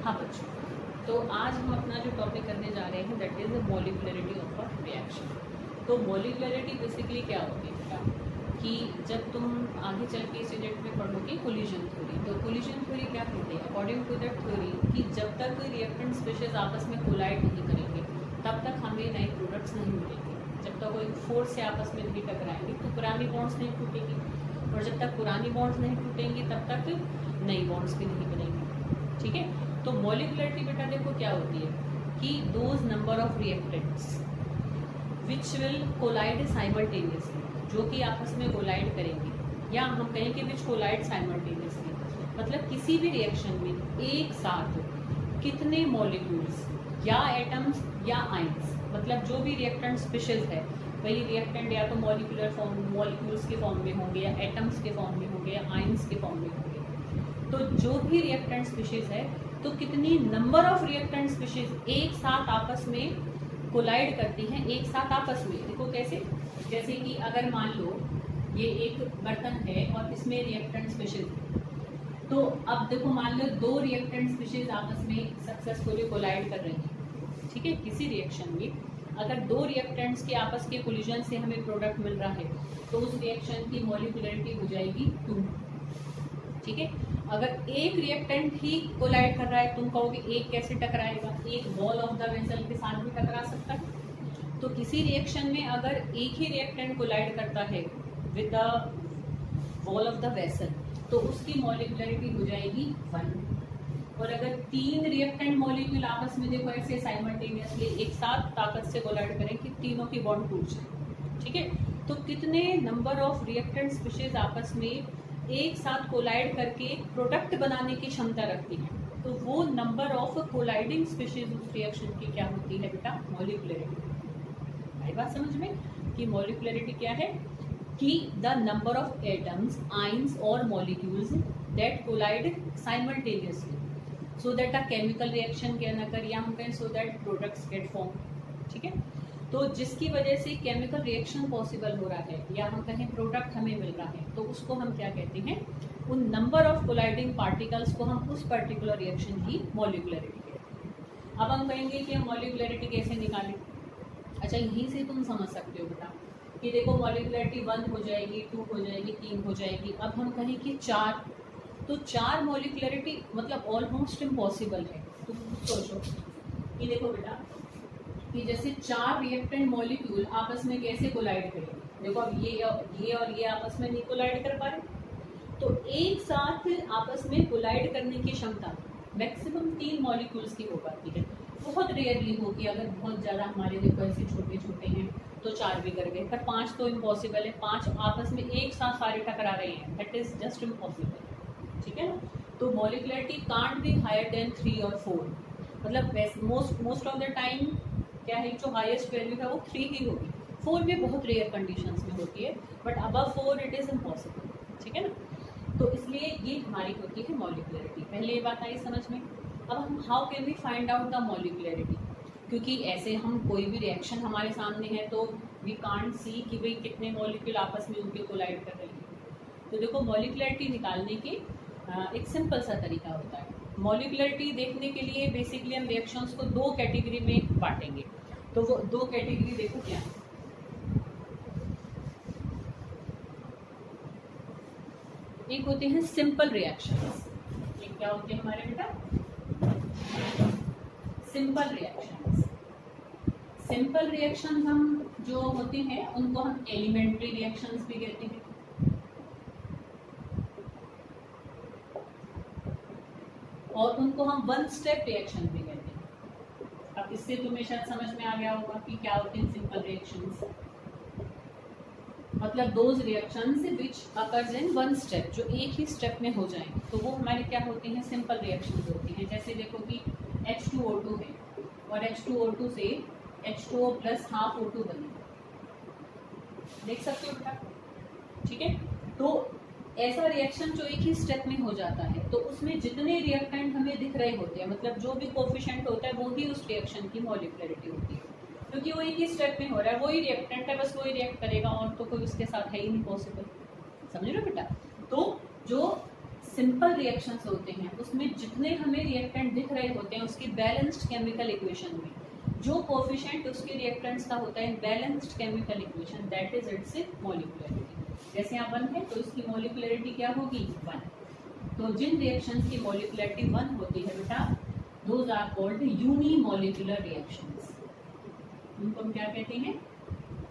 हाँ बच्चों, तो आज हम अपना जो टॉपिक करने जा रहे हैं that is the molecularity of a reaction. तो मॉलिक्युलरिटी बेसिकली क्या होती है बेटा, कि जब तुम आगे चल के इस यूनिट में पढ़ोगे कोलिजन थ्योरी, तो कोलिजन थ्योरी क्या कहते हैं, अकॉर्डिंग टू दैट थ्योरी कि जब तक रिएक्टेंट स्पीशीज आपस में कोलाइड नहीं करेंगे तब तक हमें नए प्रोडक्ट्स नहीं मिलेंगे। जब तक कोई फोर्स से आपस में नहीं टकराएंगे तो पुरानी बॉन्ड्स नहीं टूटेंगी, और जब तक पुरानी बॉन्ड्स नहीं टूटेंगी तब तक नई बॉन्ड्स भी नहीं बनेंगी। ठीक है, तो मॉलिक्युलरिटी बेटा देखो क्या होती है कि those number of reactants which will collide simultaneously, जो कि आपस में कोलाइड करेंगे, या हम कहें कि विच कोलाइड साइमल्टेनियसली, मतलब किसी भी रिएक्शन में एक साथ कितने मॉलिक्यूल्स या एटम्स या आइंस, मतलब जो भी रिएक्टेंट स्पीशीज है वही रिएक्टेंट या तो मॉलिक्यूलर फॉर्म मॉलिक्यूल्स के फॉर्म में होंगे, या एटम्स के फॉर्म में होंगे, या आइंस के फॉर्म में होंगे। तो जो भी रिएक्टेंट स्पीशीज है तो कितनी नंबर ऑफ रिएक्टेंट स्पीशीज एक साथ आपस में कोलाइड करती हैं, एक साथ आपस में। देखो कैसे, जैसे कि अगर मान लो ये एक बर्तन है और इसमें रिएक्टेंट स्पीशीज है, तो अब देखो मान लो दो रिएक्टेंट स्पीशीज आपस में सक्सेसफुली कोलाइड कर रही हैं। ठीक है, किसी रिएक्शन में अगर दो रिएक्टेंट्स के आपस के कोलिजन से हमें प्रोडक्ट मिल रहा है तो उस रिएक्शन की मॉलिक्युलरिटी हो जाएगी 2। ठीक है, अगर एक रिएक्टेंट ही कोलाइड कर रहा है, तुम कहोगे एक कैसे टकराएगा, एक वॉल ऑफ द वेसल के साथ भी टकरा सकता है। तो किसी रिएक्शन में अगर एक ही रिएक्टेंट कोलाइड करता है with the wall of the vessel तो उसकी मॉलिक्युलरिटी हो जाएगी 1। और अगर 3 रिएक्टेंट मॉलिक्यूल आपस में देखो ऐसे साइमल्टेनियसली एक साथ ताकत से कोलाइड करें कि तीनों की बॉन्ड टूट जाए। ठीक है, तो कितने नंबर ऑफ रिएक्टेंट स्पीशीज आपस में एक साथ कोलाइड करके प्रोडक्ट बनाने की क्षमता रखती है, तो वो नंबर ऑफ कोलाइडिंग स्पीशीज उस रिएक्शन की क्या होती है बेटा, मॉलिक्युलरिटी। आई बात समझ में कि मॉलिक्युलरिटी क्या है, कि the number of atoms, ions और molecules that collide simultaneously so that a chemical reaction can occur, या हम कहें so that products get form. ठीक है, तो जिसकी वजह से केमिकल रिएक्शन पॉसिबल हो रहा है या हम कहें प्रोडक्ट हमें मिल रहा है, तो उसको हम क्या कहते हैं, उन नंबर ऑफ कोलाइडिंग पार्टिकल्स को हम उस पर्टिकुलर रिएक्शन की मॉलिक्युलरिटी कहते हैं। अब हम कहेंगे कि हम मॉलिक्युलरिटी कैसे निकालें। अच्छा, यहीं से तुम समझ सकते हो बेटा कि देखो मॉलिक्युलरिटी 1 हो जाएगी, 2 हो जाएगी, 3 हो जाएगी। अब हम कहें कि 4, तो 4 मॉलिक्युलरिटी मतलब ऑलमोस्ट इम्पॉसिबल है। तुम सोचो कि देखो बेटा कि जैसे 4 रिएक्टेंट मॉलिक्यूल आपस में कैसे कोलाइड करेंगे। देखो अब ये और ये आपस में नहीं कोलाइड कर पा रहे, तो एक साथ आपस में कोलाइड करने की क्षमता मैक्सिमम 3 मॉलिक्यूल्स की हो पाती है। बहुत रेयरली होगी, अगर बहुत ज़्यादा हमारे देखो ऐसे छोटे छोटे हैं तो 4 भी कर गए, पर 5 तो इम्पॉसिबल है। 5 आपस में एक साथ सारे टकरा रहे हैं, दैट इज जस्ट इम्पॉसिबल। ठीक है ना, तो मॉलिक्युलरिटी कांट बी हायर देन 3 और 4, मतलब मोस्ट ऑफ द टाइम क्या है, जो हाईएस्ट वैल्यू है वो 3 ही होगी। 4 भी बहुत रेयर कंडीशंस में होती है, but above 4 it is impossible. ठीक है ना, तो इसलिए ये हमारी होती है मॉलिक्युलरिटी। पहले ये बात आई समझ में। अब हम how can we find out the molecularity, क्योंकि ऐसे हम कोई भी रिएक्शन हमारे सामने है तो वी कांट सी कि भाई कितने मॉलिक्यूल आपस में उनके कोलाइड कर रही है। तो देखो मॉलिक्युलरिटी निकालने के एक सिंपल सा तरीका होता है। मॉलिक्युलरिटी देखने के लिए बेसिकली हम रिएक्शंस को 2 कैटेगरी में बांटेंगे। तो वो 2 कैटेगरी देखो क्या है। एक होते हैं सिंपल रिएक्शंस, एक क्या होते हैं हमारे बेटा, सिंपल रिएक्शंस। सिंपल रिएक्शंस हम जो होते हैं उनको हम एलिमेंट्री रिएक्शंस भी कहते हैं। और उनको हम 1 स्टेप रिएक्शन भी कहते हैं। अब इससे तुम्हें शायद समझ में आ गया होगा कि क्या होते हैं सिंपल रिएक्शंस, मतलब those reactions which occurs in 1 step, जो एक ही स्टेप में हो जाएं, तो वो हमारे क्या होते हैं, सिंपल रिएक्शंस होती हैं। जैसे देखो कि H2O2 है और H2O2 से H2O प्लस हाफ O2 बने, देख सकते हो बेटा। ठीक है, तो ऐसा रिएक्शन जो एक ही स्टेप में हो जाता है, तो उसमें जितने रिएक्टेंट हमें दिख रहे होते हैं, मतलब जो भी कोफिशिएंट होता है वो ही उस रिएक्शन की मॉलिक्युलरिटी होती है, क्योंकि वो एक ही स्टेप में हो रहा है, वही रिएक्टेंट है, बस वही रिएक्ट करेगा और तो कोई उसके साथ है ही नहीं पॉसिबल। समझ लो बेटा। तो जो सिंपल रिएक्शंस होते हैं उसमें जितने हमें रिएक्टेंट दिख रहे होते हैं उसकी बैलेंस्ड केमिकल इक्वेशन में जो कोफिशिएंट उसके रिएक्टेंट्स का होता है balanced chemical equation, that is its molecularity. जैसे यहाँ 1 है तो इसकी मॉलिक्युलरिटी क्या होगी 1। तो जिन रिएक्शंस की मॉलिक्युलरिटी 1 होती है बेटा those are called unimolecular reactions. उनको हम क्या कहते हैं?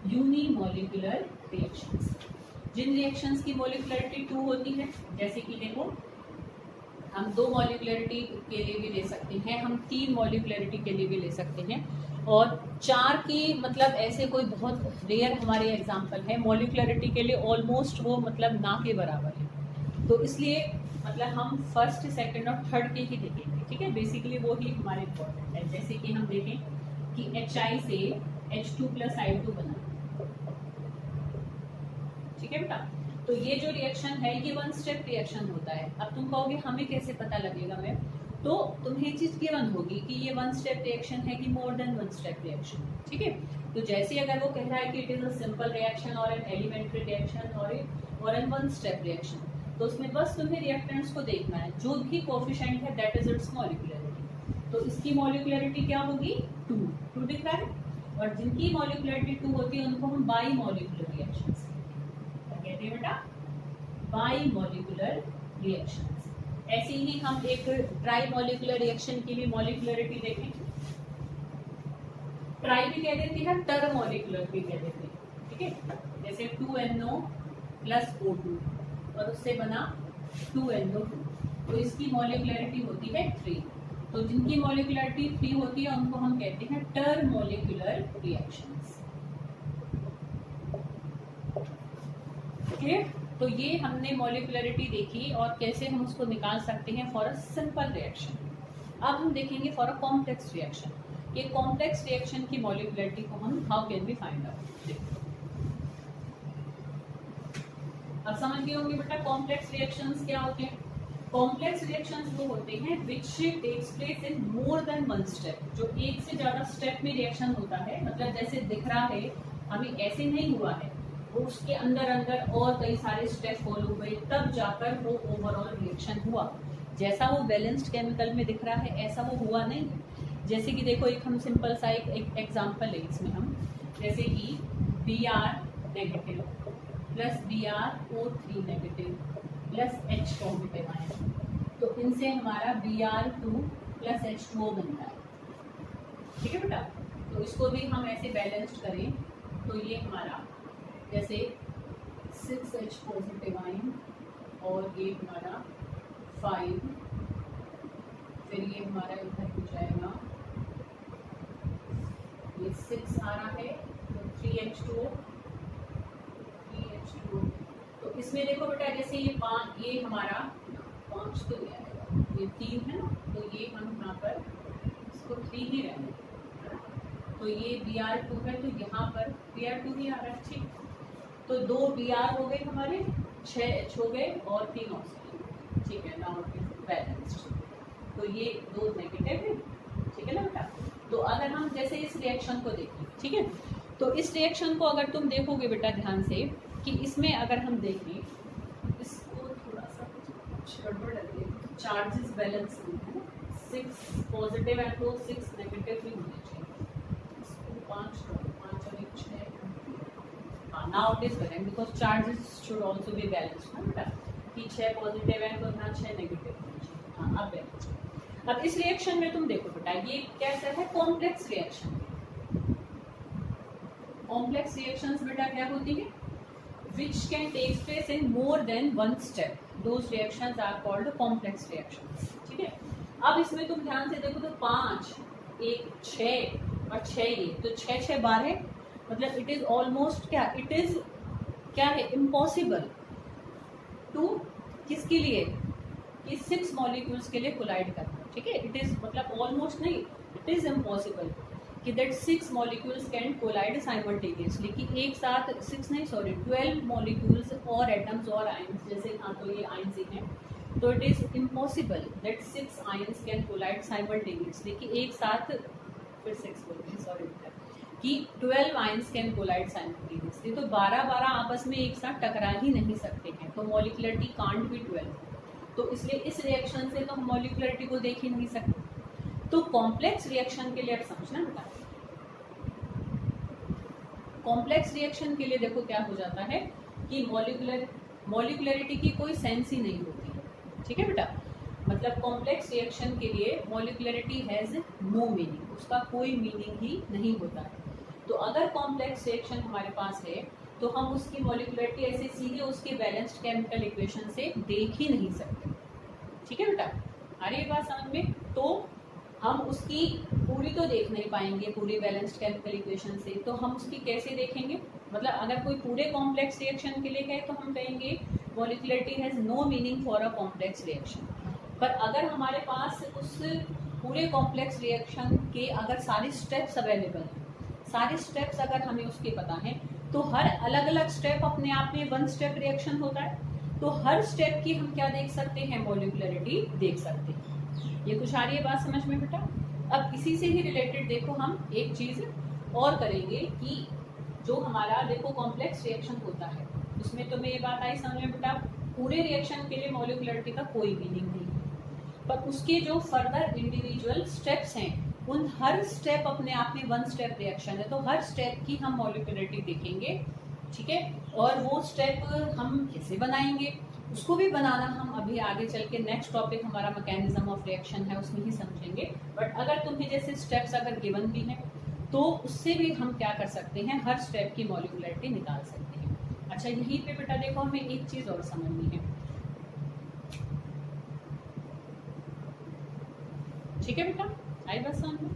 Unimolecular reactions. जिन रिएक्शंस की मॉलिक्युलरिटी 2 होती है, जैसे कि देखो हम 2 मॉलिक्युलरिटी के लिए भी ले सकते हैं, हम 3 मॉलिक्युलरिटी के लिए भी ले सकते हैं, और 4 की मतलब ऐसे कोई बहुत रेयर हमारे एग्जाम्पल है। मॉलिक्युलरिटी के लिए ऑलमोस्ट वो मतलब ना के बराबर है, तो इसलिए मतलब हम फर्स्ट, सेकंड और थर्ड के ही देखेंगे, ठीक है। बेसिकली वो ही हमारे इम्पोर्टेंट है। जैसे कि हम देखें कि HI से H2+I2 बना, ठीक है बेटा। तो ये जो रिएक्शन है ये 1 स्टेप रिएक्शन होता है। अब तुम कहोगे हमें कैसे पता लगेगा मैम? तो तुम्हें चीज गिवन होगी कि ये 1 स्टेप रिएक्शन है कि मोर देन 1 स्टेप रिएक्शन, ठीक है। तो जैसे अगर वो कह रहा है कि it is a simple reaction और एन एलिमेंट्री रिएक्शन और एन 1 स्टेप रिएक्शन, तो उसमें बस तुम्हें रिएक्टेंट्स को देखना है, जो भी कोफिशिएंट है दैट इज इट्स मॉलिक्युलरिटी। तो इसकी मॉलिक्युलरिटी क्या होगी 2 दिख रहा है, और जिनकी मॉलिक्युलरिटी 2 होती है उनको हम बाई मॉलिक्युलर रिएक्शंस कहते हैं बेटा, बाई मॉलिक्यूलर रिएक्शंस। ऐसे ही हम एक ट्राई मॉलिक्यूलर रिएक्शन की भी मॉलिक्युलरिटी देखें। ट्राई भी कह देती है, टर मॉलिक्यूलर भी कह देते हैं, ठीक है। जैसे 2NO + O2 और उससे बना 2NO2, तो इसकी मॉलिक्युलरिटी होती है 3। तो जिनकी मॉलिक्युलरिटी 3 होती है उनको हम कहते हैं टर मॉलिक्यूलर रिएक्शंस। क्लियर? तो ये हमने मॉलिक्युलरिटी देखी और कैसे हम उसको निकाल सकते हैं फॉर अ सिंपल रिएक्शन। अब हम देखेंगे फॉर अ कॉम्प्लेक्स रिएक्शन। ये कॉम्प्लेक्स रिएक्शन की मॉलिक्युलरिटी को हम how can we find out. अब समझ गए होंगे बेटा कॉम्प्लेक्स रिएक्शंस क्या होते हैं। कॉम्प्लेक्स रिएक्शंस वो होते हैं which takes place in more than 1 step, जो एक से ज्यादा स्टेप में रिएक्शन होता है। मतलब जैसे दिख रहा है हमें ऐसे नहीं हुआ है, वो उसके अंदर अंदर और कई सारे स्टेप फॉलो हुए तब जाकर वो ओवरऑल रिएक्शन हुआ। जैसा वो बैलेंस्ड केमिकल में दिख रहा है ऐसा वो हुआ नहीं। जैसे कि देखो एक हम सिंपल सा एक एग्जांपल है इसमें हम, जैसे कि Br negative plus BrO3 negative plus H positive आए, तो इनसे हमारा Br2 प्लस H2O बनता है, ठीक है बेटा। तो इसको भी हम ऐसे बैलेंस्ड करें तो ये हमारा जैसे 6H पॉजिटिव आयन और ये हमारा 5, फिर ये हमारा इधर हो जाएगा, ये 6 आ रहा है तो 3H2O। तो इसमें देखो बेटा जैसे ये 5, ये हमारा 5 तो नहीं आएगा, ये 3 है ना, तो ये हम यहाँ पर इसको 3 ही रहने दें। तो ये Br2 है तो यहाँ पर Br2 ही आ रहा है, ठीक। तो 2 Br हो गए हमारे, 6H हो गए और 3 ऑक्सीजन, ठीक है। Now it is balanced. तो ये 2 नेगेटिव है, ठीक है ना बेटा। तो अगर हम जैसे इस रिएक्शन को देखें, ठीक है, तो इस रिएक्शन को अगर तुम देखोगे बेटा ध्यान से कि इसमें अगर हम देखें इसको थोड़ा सा कुछ गड़बड़ लग रही है, चार्जेस बैलेंस नहीं है ना, 6 पॉजिटिव है तो 6 नेगेटिव भी होने चाहिए। इसको 5 और 1 6। हाँ, now it is correct because charges should also be balanced ना बेटा, कि 6 पॉजिटिव है तो यहाँ 6 नेगेटिव होने चाहिए। हाँ, अब बैलेंस। अब इस रिएक्शन में तुम देखो बेटा ये कैसा है, कॉम्प्लेक्स रिएक्शन। कॉम्प्लेक्स रिएक्शंस बेटा क्या होती है, which can take place in more than 1 step. Those reactions are called complex reactions. ठीक है। अब इसमें तुम ध्यान से देखो तो 5, 1 6 और 6 ये, तो 6 6 12, मतलब इट इज ऑलमोस्ट क्या, इट इज क्या है, इम्पॉसिबल टू किसके लिए, कि 6 मॉलिक्यूल्स के लिए कोलाइड करना, ठीक है। इट इज मतलब ऑलमोस्ट नहीं, इट इज इम्पॉसिबल कि that 6 molecules can collide simultaneously, कि एक साथ 6 नहीं सॉरी 12 मॉलिक्यूल्स और एटम्स और आयंस, जैसे हाँ तो ये आयंस ही हैं, तो it is impossible that 6 ions can collide simultaneously, कि एक साथ फिर 6 बोलते हैं सॉरी कि 12 आयंस कैन कोलाइड साइमल्टेनियसली। तो 12 12 आपस में एक साथ टकरा ही नहीं सकते हैं, तो मॉलिक्युलरिटी कांट बी 12। तो इसलिए इस रिएक्शन से तो हम मॉलिक्युलरिटी को देख ही नहीं सकते। तो कॉम्प्लेक्स रिएक्शन के लिए आप समझना बेटा, कॉम्प्लेक्स रिएक्शन के लिए देखो क्या हो जाता है कि मॉलिक्युलरिटी की कोई सेंस ही नहीं होती है, ठीक है बेटा। मतलब कॉम्प्लेक्स रिएक्शन के लिए मॉलिक्युलरिटी हैज़ नो मीनिंग, उसका कोई मीनिंग ही नहीं होता है। तो अगर कॉम्प्लेक्स रिएक्शन हमारे पास है तो हम उसकी मॉलिक्युलरिटी ऐसे सीधे उसके बैलेंस्ड केमिकल इक्वेशन से देख ही नहीं सकते, ठीक है बेटा। आ रही है बात समझ में? तो हम उसकी पूरी तो देख नहीं पाएंगे पूरी बैलेंस्ड केमिकल इक्वेशन से, तो हम उसकी कैसे देखेंगे? मतलब अगर कोई पूरे कॉम्प्लेक्स रिएक्शन के लिए कहे तो हम कहेंगे molecularity has no meaning for a complex reaction. पर अगर हमारे पास उस पूरे कॉम्प्लेक्स रिएक्शन के अगर सारे स्टेप्स अवेलेबल हैं, सारे स्टेप्स अगर हमें उसके पता हैं, तो हर अलग अलग स्टेप अपने आप में वन स्टेप रिएक्शन होता है। तो हर स्टेप की हम क्या देख सकते हैं? मॉलिक्युलरिटी देख सकते हैं। ये कुछ आ रही है बात समझ में बेटा? अब इसी से ही रिलेटेड देखो हम एक चीज़ और करेंगे कि जो हमारा देखो कॉम्प्लेक्स रिएक्शन होता है उसमें तो मैं ये बात आई समझ में बेटा, पूरे रिएक्शन के लिए मॉलिक्युलरिटी का कोई मीनिंग नहीं है, पर उसके जो फर्दर इंडिविजुअल स्टेप्स हैं उन हर स्टेप अपने आप में वन स्टेप रिएक्शन है, तो हर स्टेप की हम मॉलिक्युलरिटी देखेंगे, ठीक है। और वो स्टेप हम कैसे बनाएंगे उसको भी बनाना हम अभी आगे चल के नेक्स्ट टॉपिक हमारा मैकेनिज्म ऑफ रिएक्शन है उसमें ही समझेंगे। बट अगर तुम्हें जैसे स्टेप्स अगर गिवन भी हैं तो उससे भी हम क्या कर सकते हैं? हर स्टेप की मॉलिक्युलरिटी निकाल सकते हैं। अच्छा, यहीं पे बेटा देखो हमें एक चीज़ और समझनी है, ठीक है बेटा? आई बात समझ में?